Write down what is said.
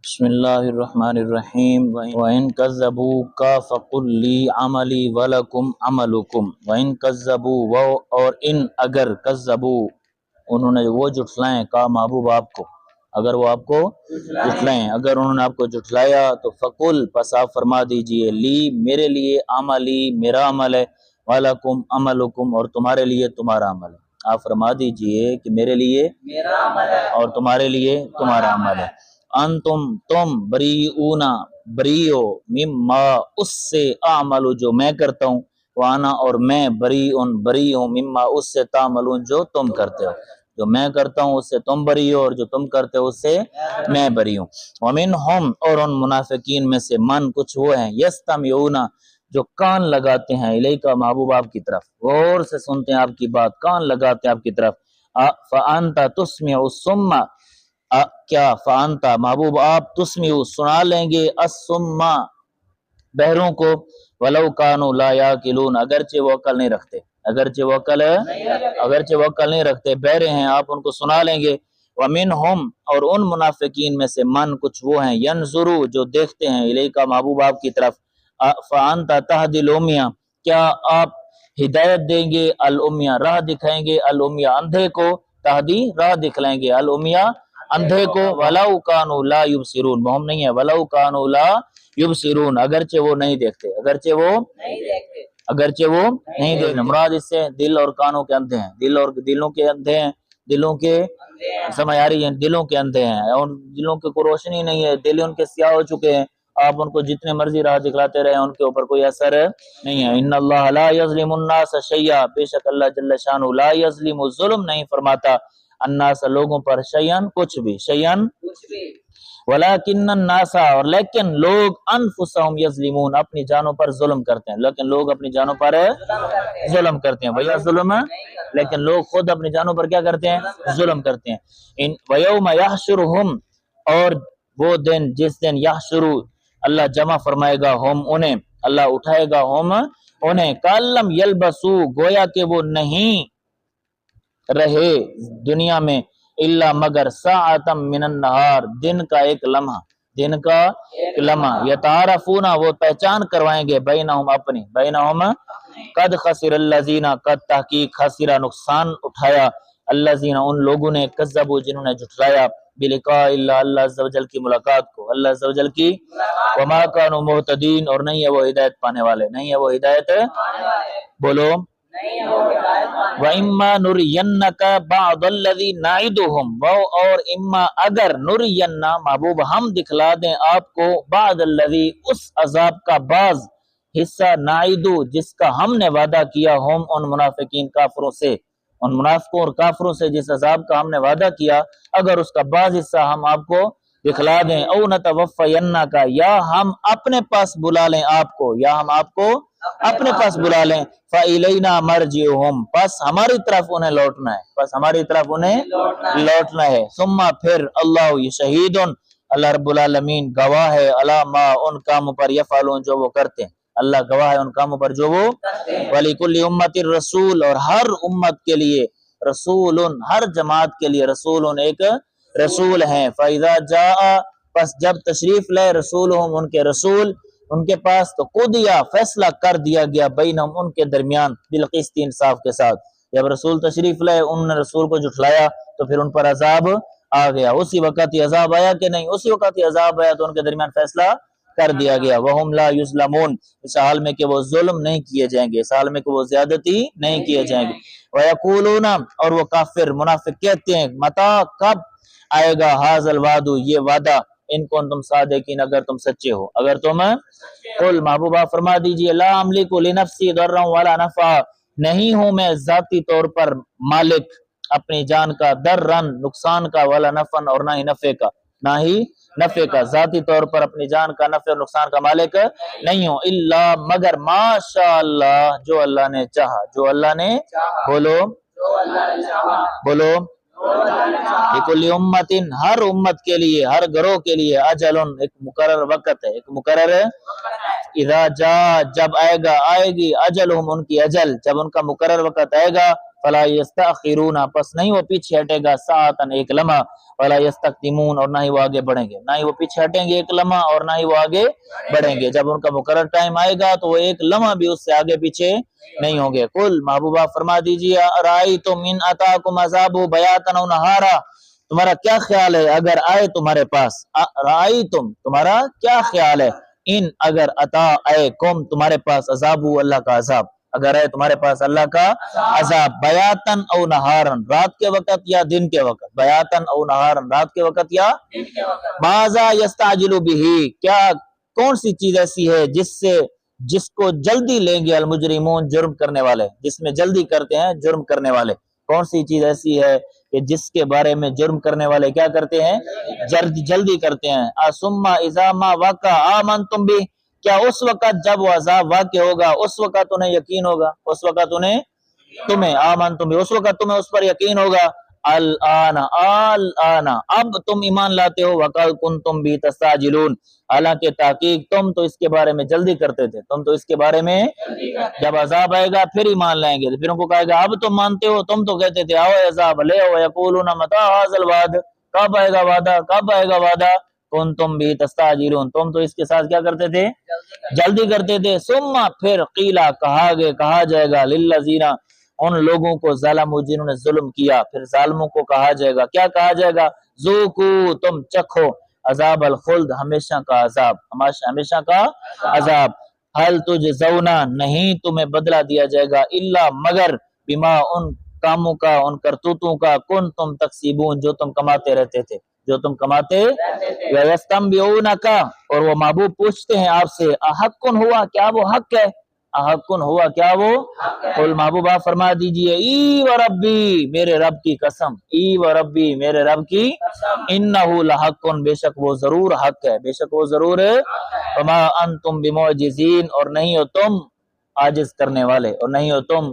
بسم اللہ الرحمن الرحیم وَإِن كَذَّبُوكَ فَقُلْ لِي عَمَلِي وَلَكُمْ عَمَلُكُمْ وَإِن كَذَّبُوا اور ان اگر کذبوا انہوں نے وہ جھٹلائیں کا محبوب آپ کو، اگر وہ آپ کو جھٹلائیں، اگر انہوں نے آپ کو جھٹلایا تو فقل پس آپ فرما دیجئے لی میرے لیے عملی میرا عمل ہے، وَلَكُمْ عَمَلُكُمْ اور تمہارے لیے تمہارا عمل ہے۔ آپ فرما دیجئے کہ میرے لیے میرا عمل ہے اور تمہارے لیے تمہارا عمل ہے۔ تم بریئون بری ہو مما اس سے اعمل جو میں کرتا ہوں، وانا اور میں بری ہوں مما اس سے تعملون جو تم کرتے ہو، جو میں کرتا ہوں اس سے تم بری ہو اور جو تم کرتے ہو اس سے میں بری ہوں۔ ومنہم اور ان منافقین میں سے من کچھ وہ ہیں یستمعون جو کان لگاتے ہیں الیکا محبوب آپ کی طرف، غور سے سنتے ہیں آپ کی بات، کان لگاتے ہیں آپ کی طرف۔ فانت تسمع الصم کیا فانتا محبوب آپ تسمیع سنا لیں گے الصما بہروں کو، ولو کانوا لا یاقلون اگرچہ وہ عقل نہیں رکھتے، اگرچہ وہ عقل نہیں رکھتے، بہرے ہیں آپ ان کو سنا لیں گے۔ ومنہم اور ان منافقین میں سے من کچھ وہ ہیں ینظرو جو دیکھتے ہیں الیکا محبوب آپ کی طرف، فانتا تہدی الامیہ کیا آپ ہدایت دیں گے الامیہ راہ دکھائیں گے، الامیہ اندھے کو، تہدی راہ دکھلائیں گے، الامیہ اندھے کو، ولو کانوا لا یبصرون مہم نہیں ہے، ولو کانوا لا یبصرون اگرچہ وہ نہیں دیکھتے، اگرچہ وہ نہیں دیکھتے، مراد اس سے دل اور کانوں کے اندھے ہیں، دل اور دلوں کے اندھے ہیں، دلوں کے سمجھ آ رہی ہے، دلوں کے اندھے ہیں اور دلوں کی کوئی روشنی نہیں ہے، دل ان کے سیاہ ہو چکے ہیں، آپ ان کو جتنے مرضی راہ دکھلاتے رہے ان کے اوپر کوئی اثر نہیں ہے۔ ان اللہ لا یظلم الناس شیئا بے شک اللہ جل شانہ لا یظلم ظلم نہیں فرماتا الناس لوگوں پر شیئن کچھ بھی، شیئن ولیکن الناس اور لیکن لوگ انفسهم یظلمون اپنی جانوں پر ظلم کرتے ہیں، لیکن لوگ اپنی جانوں پر ظلم کرتے ہیں، بھیا ظلم لیکن لوگ خود اپنی جانوں پر کیا کرتے ہیں، ظلم کرتے ہیں۔ ویوم یحشرهم اور وہ دن جس دن یحشر اللہ جمع فرمائے گا ہم انہیں، اللہ اٹھائے گا ہم انہیں، کالم یلبسو گویا کہ وہ نہیں رہے دنیا میں الا مگر ساعتم من النہار دن کا ایک لمحہ، دن کا ایک لمحہ، یتعارفون وہ پہچان کروائیں گے بینہم اپنی، بینہم قد خسر الذین قد تحقیق خسرہ نقصان اٹھایا الذین ان لوگوں نے کذبوا جنہوں نے جھٹلایا بلقاء اللہ اللہ عز و جل کی ملاقات کو، اللہ عز و جل کی، وما کانوا مہتدین اور نہیں ہے وہ ہدایت پانے والے، نہیں ہے وہ ہدایت بولو۔ وَإِمَّا نُرِيَنَّكَ بَعْضَ الَّذِي نَعِدُهُمْ اور اما اگر نُرِيَنَّا محبوب ہم دکھلا دیں آپ کو بعض الذی اس عذاب کا بعض حصہ نعیدو جس کا ہم نے وعدہ کیا ہم ان منافقین کافروں سے، ان منافقوں اور کافروں سے جس عذاب کا ہم نے وعدہ کیا اگر اس کا بعض حصہ ہم آپ کو دکھلا دیں، او نتوفینک یا ہم اپنے پاس بلا لیں آپ کو، یا ہم آپ کو اپنے پاس بلا لیں، فَإِلَيْنَا مَرْجِعُهُمْ پس ہماری طرف انہیں لوٹنا ہے، پس ہماری طرف انہیں لوٹنا ہے، ثم پھر اللہ شہید اللہ رب العالمین گواہ ہے علی ما ان کاموں پر یفعلون جو وہ کرتے ہیں، اللہ گواہ ہے ان کاموں پر جو وہ، وَلِكُلِّ أُمَّةٍ رسول اور ہر امت کے لیے رسول، ہر جماعت کے لیے رسول ایک رسول ہیں، فَإِذَا جَاءَ پس جب تشریف لائے رسولہم ان کے رسول ان کے پاس تو قضیا فیصلہ کر دیا گیا بینہم ان کے درمیان بالقسط انصاف کے ساتھ، جب رسول تشریف لائے انہوں نے رسول کو جھٹلایا تو پھر ان پر عذاب آ گیا، اسی وقت ہی عذاب آیا کہ نہیں، اسی وقت ہی عذاب آیا تو ان کے درمیان فیصلہ کر دیا گیا، وہم لا یظلمون اس حال میں کہ وہ ظلم نہیں کیے جائیں گے، اس حال میں کہ وہ زیادتی نہیں کیے جائیں گے، ویقولون اور وہ کافر منافق کہتے ہیں متی کب آئے گا ھذا الوعد یہ وعدہ ان کو تم صادقین اگر تم سچے ہو، اگر تم قل محبوبہ فرما دیجئے لا املک لنفسی ضرا ولا نفعا نہیں ہوں میں ذاتی طور پر مالک اپنی جان کا، درن نقصان کا، ولا نفعن اور نہ ہی نفع کا، نہ ہی نفع کا، ذاتی طور پر اپنی جان کا نفع اور نقصان کا مالک نہیں ہوں، الا مگر ماشاء اللہ جو اللہ نے چاہا، جو اللہ نے بولو بولو لِكُلِّ أُمَّةٍ ہر امت کے لیے، ہر گروہ کے لیے اجل ایک مقرر وقت ہے، ایک مقرر اذا جاء جب آئے گی اجلہم ان کی اجل، جب ان کا مقرر وقت آئے گا فلا یستأخرون پس نہیں وہ پیچھے ہٹے گا ساعتن ایک لمحہ ولا یستقدمون اور نہ ہی وہ آگے بڑھیں گے، نہ ہی وہ پیچھے ہٹیں گے ایک لمحہ اور نہ ہی وہ آگے بڑھیں گے۔ جب ان کا مقرر ٹائم آئے گا تو وہ ایک لمحہ بھی اس سے آگے پیچھے نہیں ہوں گے۔ قل محبوبہ فرما دیجیے ارائیتم ان اتاکم عذاب بیاتا و نہارا، تمہارا کیا خیال ہے اگر آئے تمہارے پاس، ارائیتم تمہارا کیا خیال ہے، ان اگر عطا آئے کم تمہارے پاس عذاب اللہ کا عذاب، اگر ہے تمہارے پاس اللہ کا عذاب بیاتن او نہارن رات کے وقت یا دن کے وقت، بیاتن او نہارن رات کے وقت یا ماذا یستعجل بہ کیا کون سی چیز ایسی ہے جس کو جلدی لیں گے المجرمون جرم کرنے والے، جس میں جلدی کرتے ہیں جرم کرنے والے، کون سی چیز ایسی ہے کہ جس کے بارے میں جرم کرنے والے کیا کرتے ہیں جلدی کرتے ہیں۔ ثم اذا ما وقع آمنتم بھی کیا اس وقت جب وہ عذاب واقع ہوگا اس وقت انہیں یقین ہوگا، اس وقت تمہیں آمنتم بھی اس وقت تمہیں اس پر یقین ہوگا، الآن اب تم ایمان لاتے ہو، وقد کنتم بھی تستعجلون حالانکہ تحقیق تم تو اس کے بارے میں جلدی کرتے تھے، تم تو اس کے بارے میں جب عذاب آئے گا پھر ایمان لائیں گے، پھر ان کو کہے گا اب تم مانتے ہو، تم تو کہتے تھے آؤ عذاب لے آؤ، یقولون متی ھذا الوعد کب آئے گا وعدہ، کب آئے گا وعدہ، کنتم بھی تستعجلون تم تو اس کے ساتھ کیا کرتے تھے جلدی کرتے تھے۔ ثم پھر قیلا کہا جائے گا للذین ان لوگوں کو ظلموا جنہوں نے ظلم کیا، پھر ظالموں کو کہا جائے گا، کیا کہا جائے گا، ذوقوا تم چکھو عذاب الخلد ہمیشہ کا عذاب، ہمیشہ کا عذاب، حل تجزون نہیں تمہیں بدلہ دیا جائے گا الا مگر بما ان کاموں کا ان کرتوتوں کا کن تم تکسیبون جو تم کماتے رہتے تھے، جو تم کماتے وَيَسْتَنْبِئُونَكَ اور وہ محبوب پوچھتے ہیں آپ سے احقن ہوا کیا وہ حق ہے، احقن ہوا کیا وہ، قل محبوب آپ فرما دیجئے ای و ربی میرے رب کی قسم، ای و ربی میرے رب کی، انہو لحقن بے شک وہ ضرور حق ہے، بے شک وہ ضرور ہے، وما انتم بمعجزین اور نہیں ہو تم عاجز کرنے والے، اور نہیں ہو تم